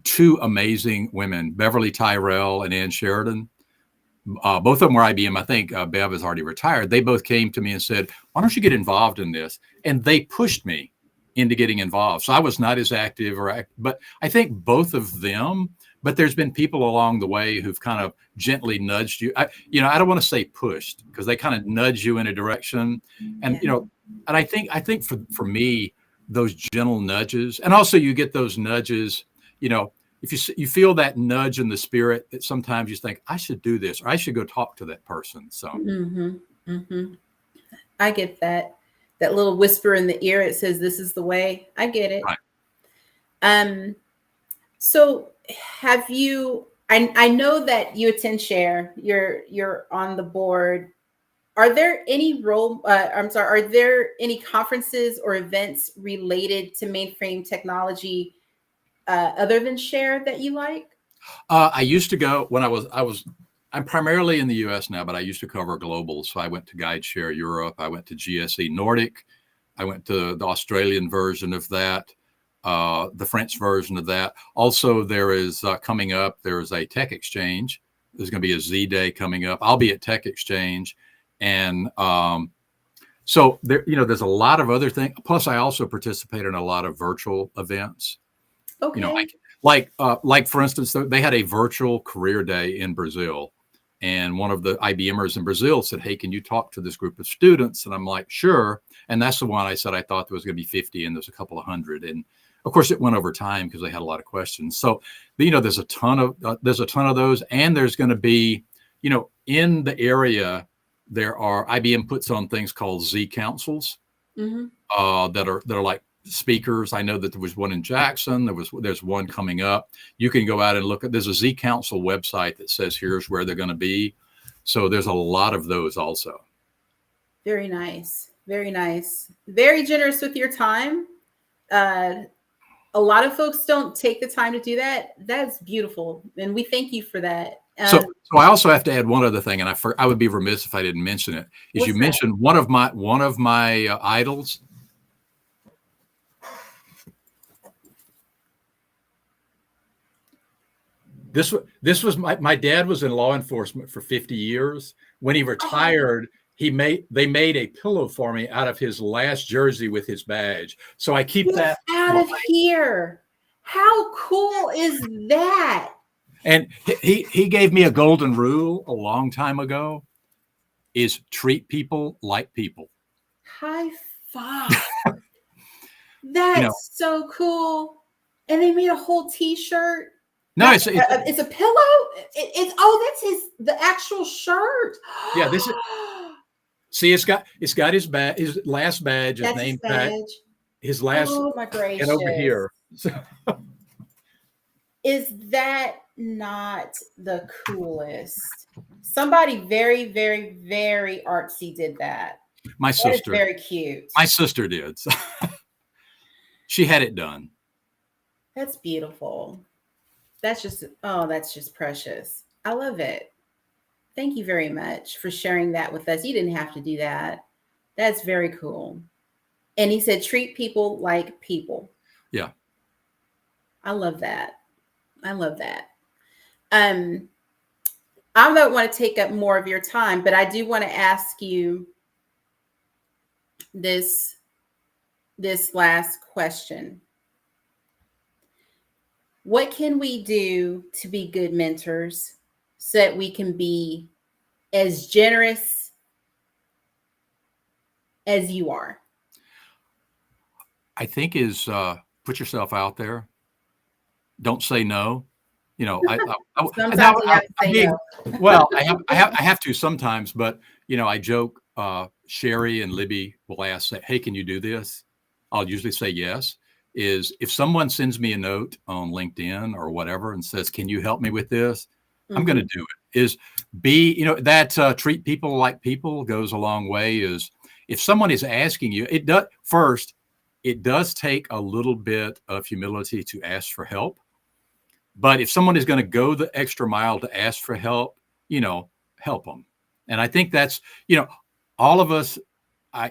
two amazing women, Beverly Tyrell and Ann Sheridan. Both of them were IBM. I think Bev has already retired. They both came to me and said, why don't you get involved in this? And they pushed me into getting involved. So I was not as active, but I think both of them, but there's been people along the way who've kind of gently nudged you. I don't want to say pushed, because they kind of nudge you in a direction. And, and I think for me, those gentle nudges, and also you get those nudges, if you feel that nudge in the spirit, that sometimes you think, I should do this, or I should go talk to that person. So I get that little whisper in the ear. It says, this is the way. I get it. Right. So have you, I know that you attend Share, you're on the board. Are there any are there any conferences or events related to mainframe technology other than Share that you like? I used to go when I'm primarily in the US now, but I used to cover global. So I went to Guide Share Europe. I went to GSE Nordic. I went to the Australian version of that, the French version of that. Also, there is coming up, there is a Tech Exchange. There's going to be a Z Day coming up. I'll be at Tech Exchange. And so there, there's a lot of other things. Plus, I also participate in a lot of virtual events. Okay. Like for instance, they had a virtual career day in Brazil, and one of the IBMers in Brazil said, hey, can you talk to this group of students? And I'm like, sure. And that's the one I said I thought there was going to be 50, and there's a couple of hundred. And of course, it went over time because they had a lot of questions. So, there's a ton of those, and there's going to be, in the area, IBM puts on things called Z councils that are like speakers. I know that there was one in Jackson. There's one coming up. You can go out and look there's a Z Council website that says here's where they're going to be. So there's a lot of those also. Very nice. Very nice. Very generous with your time. A lot of folks don't take the time to do that. That's beautiful. And we thank you for that. So I also have to add one other thing, and I would be remiss if I didn't mention it. Is you mentioned one of my idols. This was my dad was in law enforcement for 50 years. When he retired, they made a pillow for me out of his last jersey with his badge. So I keep that out of here. How cool is that? And he gave me a golden rule a long time ago, is treat people like people. High five. That's so cool. And they made a whole t-shirt. No, it's a pillow. That's the actual shirt. Yeah, this is. See, it's got his badge, his last badge, his name tag, his last. Oh my gracious! And over here. Is that not the coolest? Somebody very, very, very artsy did that. My sister. That is very cute. My sister did. She had it done. That's beautiful. That's just precious. I love it. Thank you very much for sharing that with us. You didn't have to do that. That's very cool. And he said, treat people like people. Yeah. I love that. I love that. I don't want to take up more of your time, but I do want to ask you this last question. What can we do to be good mentors so that we can be as generous as you are? I think is put yourself out there. Don't say no. Sometimes you have to say no. Well, I have to sometimes, but I joke. Sherry and Libby will ask, "Hey, can you do this?" I'll usually say yes. Is if someone sends me a note on LinkedIn or whatever and says, "Can you help me with this?" I'm going to do it. Is that treat people like people goes a long way. Is if someone is asking you, it does take a little bit of humility to ask for help. But if someone is going to go the extra mile to ask for help, help them. And I think that's, all of us, I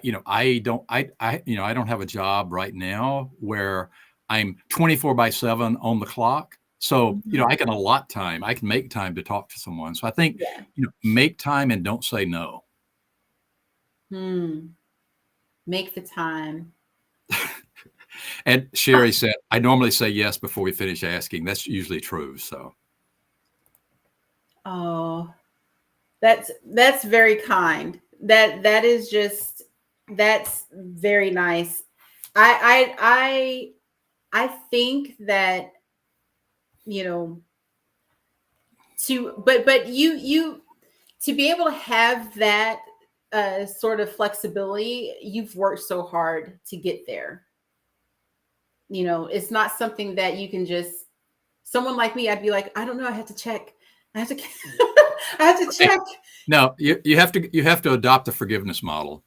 don't have a job right now where I'm 24/7 on the clock. So, I can allot time. I can make time to talk to someone. So I think, make time and don't say no. Make the time. And Sherry said, I normally say yes before we finish asking. That's usually true. So. Oh, that's very kind. That's very nice. I think that, but you to be able to have that sort of flexibility, you've worked so hard to get there. It's not something that you can just, someone like me, I'd be like, I don't know, I have to check. I have to check. No, you have to adopt the forgiveness model.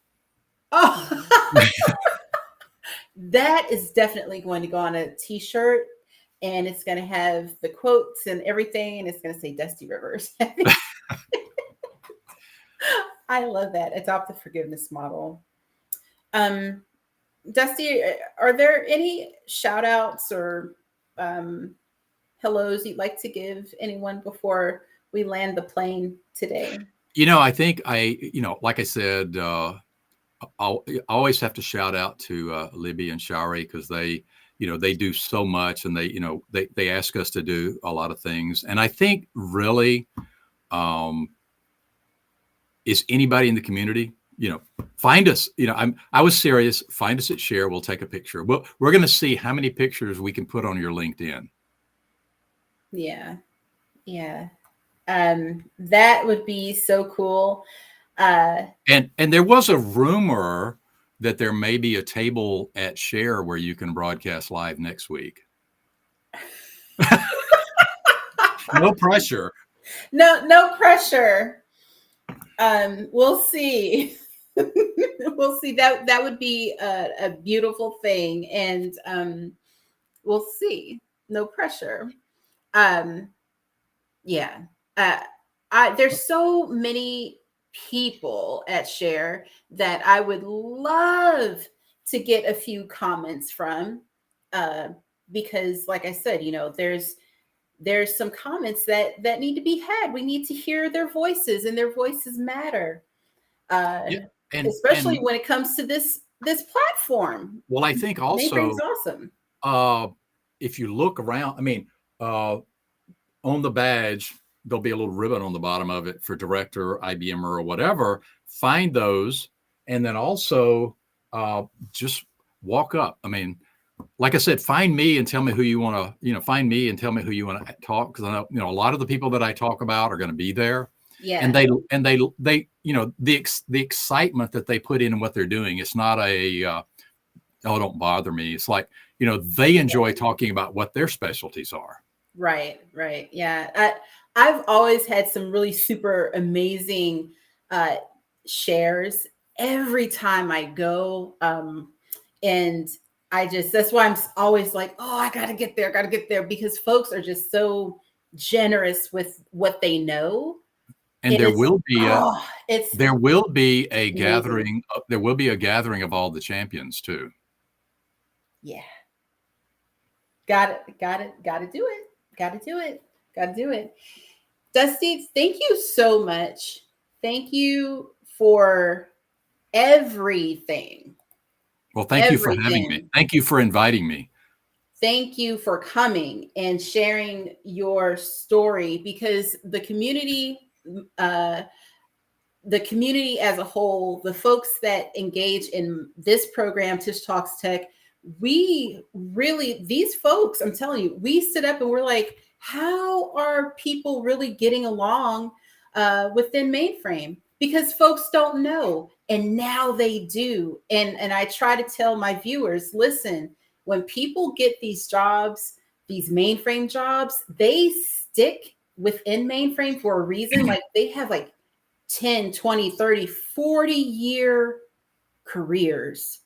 Oh, that is definitely going to go on a t-shirt, and it's going to have the quotes and everything, and it's going to say Dusty Rivers. I love that. Adopt the forgiveness model. Dusty, are there any shout outs or hellos you'd like to give anyone before we land the plane today? I think like I said, I always have to shout out to Libby and Shari, because they do so much, and they ask us to do a lot of things. And I think really, is anybody in the community, find us, I was serious. Find us at Share. We'll take a picture. We're going to see how many pictures we can put on your LinkedIn. Yeah. That would be so cool. And there was a rumor that there may be a table at Share where you can broadcast live next week. No pressure. No pressure. We'll see. We'll see. That would be a beautiful thing, and we'll see. No pressure. Yeah. There's so many people at Share that I would love to get a few comments from, because like I said, there's some comments that need to be had. We need to hear their voices, and their voices matter. Especially when it comes to this platform. Well, I think also Mainframe's awesome. If you look around, on the badge, there'll be a little ribbon on the bottom of it for director, IBM, or whatever. Find those, and then also just walk up. Like I said, find me and tell me who you want to, find me and tell me who you want to talk. Because I know, a lot of the people that I talk about are going to be there. Yeah. And they, the excitement that they put in what they're doing. It's not oh, don't bother me. It's like, they enjoy talking about what their specialties are. Right. Yeah. I've always had some really super amazing shares every time I go. And that's why I'm always like, oh, I got to get there, because folks are just so generous with what they know. And there will be a amazing gathering. There will be a gathering of all the champions too. Yeah. Got to do it. Dusty, thank you so much. Thank you for everything. Well, thank you for having me. Thank you for inviting me. Thank you for coming and sharing your story, because the community as a whole, the folks that engage in this program, Tish Talks Tech, these folks, I'm telling you, we sit up and we're like, how are people really getting along within Mainframe? Because folks don't know, and now they do. And I try to tell my viewers, listen, when people get these jobs, these Mainframe jobs, they stick within Mainframe for a reason. Like, they have like 10, 20, 30, 40-year careers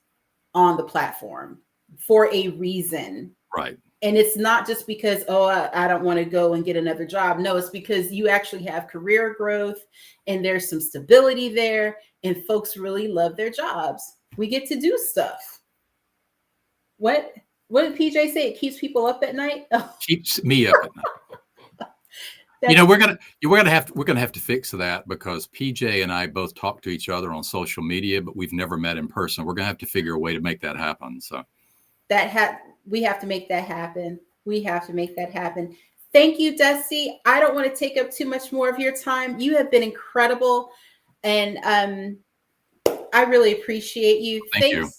on the platform for a reason. Right. And it's not just because, oh, I don't want to go and get another job. No, it's because you actually have career growth, and there's some stability there, and folks really love their jobs. We get to do stuff. What What did PJ say? It keeps people up at night. Keeps me up at night. We're gonna have to fix that, because PJ and I both talk to each other on social media, but we've never met in person. We're gonna have to figure a way to make that happen. So we have to make that happen. We have to make that happen. Thank you, Dusty. I don't want to take up too much more of your time. You have been incredible, and I really appreciate you. Thank you.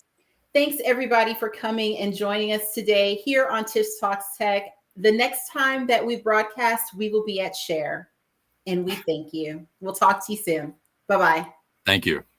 Thanks everybody for coming and joining us today here on Tish Talks Tech. The next time that we broadcast, we will be at Share, and we thank you. We'll talk to you soon. Bye-bye. Thank you.